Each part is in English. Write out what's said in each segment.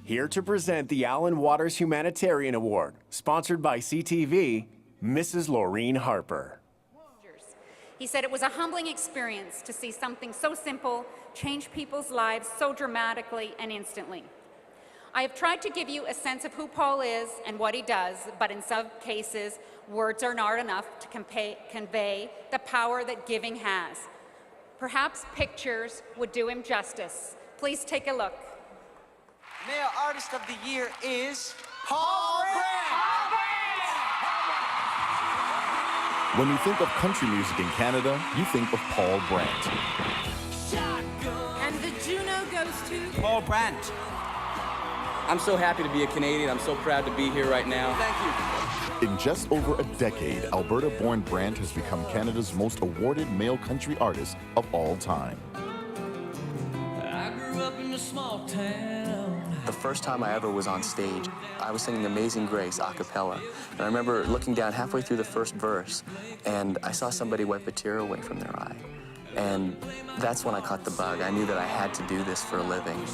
Here to present the Allan Waters Humanitarian Award, sponsored by CTV, Mrs. Laureen Harper. He said it was a humbling experience to see something so simple change people's lives so dramatically and instantly. I have tried to give you a sense of who Paul is and what he does, but in some cases, words are not enough to convey the power that giving has. Perhaps pictures would do him justice. Please take a look. Male Artist of the Year is Paul Brandt! When you think of country music in Canada, you think of Paul Brandt. And the Juno goes to Paul Brandt. I'm so happy to be a Canadian. I'm so proud to be here right now. Thank you. In just over a decade, Alberta-born Brandt has become Canada's most awarded male country artist of all time. I grew up in a small town. The first time I ever was on stage, I was singing Amazing Grace a cappella. And I remember looking down halfway through the first verse, and I saw somebody wipe a tear away from their eye. And that's when I caught the bug. I knew that I had to do this for a living.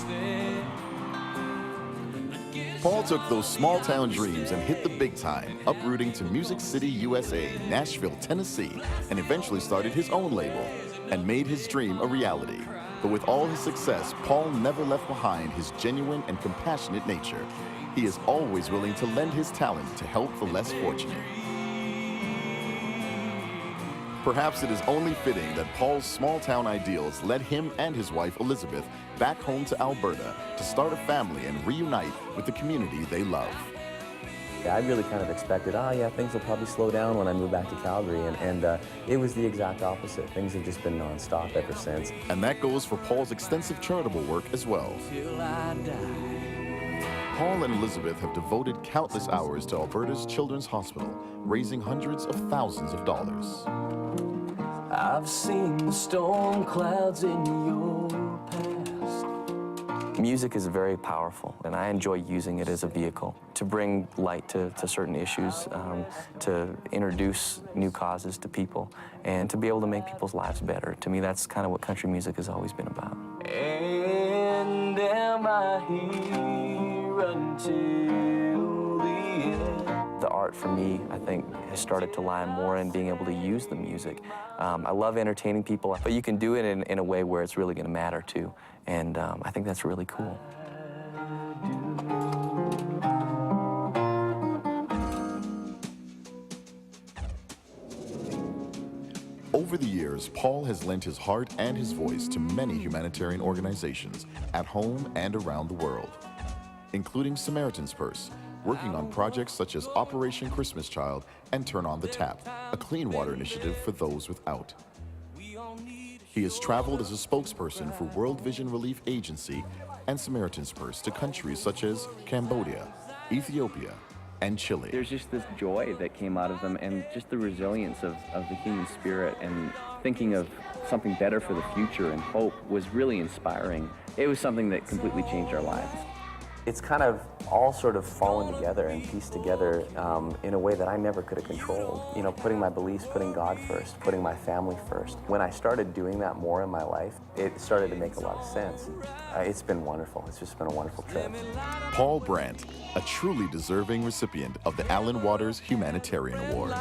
Paul took those small-town dreams and hit the big time, uprooting to Music City, USA, Nashville, Tennessee, and eventually started his own label and made his dream a reality. But with all his success, Paul never left behind his genuine and compassionate nature. He is always willing to lend his talent to help the less fortunate. Perhaps it is only fitting that Paul's small-town ideals led him and his wife, Elizabeth, back home to Alberta to start a family and reunite with the community they love. Yeah, I really kind of expected, things will probably slow down when I move back to Calgary, and it was the exact opposite. Things have just been nonstop ever since. And that goes for Paul's extensive charitable work as well. Paul and Elizabeth have devoted countless hours to Alberta's Children's Hospital, raising hundreds of thousands of dollars. I've seen the storm clouds in your past. Music is very powerful, and I enjoy using it as a vehicle to bring light to certain issues, to introduce new causes to people, and to be able to make people's lives better. To me, that's kind of what country music has always been about. And am I here until the end? The art for me, I think, has started to lie more in being able to use the music. I love entertaining people, but you can do it in a way where it's really going to matter too. And I think that's really cool. Over the years, Paul has lent his heart and his voice to many humanitarian organizations at home and around the world, including Samaritan's Purse, working on projects such as Operation Christmas Child and Turn on the Tap, a clean water initiative for those without. He has traveled as a spokesperson for World Vision Relief Agency and Samaritan's Purse to countries such as Cambodia, Ethiopia, and Chile. There's just this joy that came out of them, and just the resilience of the human spirit, and thinking of something better for the future and hope was really inspiring. It was something that completely changed our lives. It's kind of all sort of fallen together and pieced together in a way that I never could have controlled. You know, putting my beliefs, putting God first, putting my family first. When I started doing that more in my life, it started to make a lot of sense. It's been wonderful. It's just been a wonderful trip. Paul Brandt, a truly deserving recipient of the Allan Waters Humanitarian Award.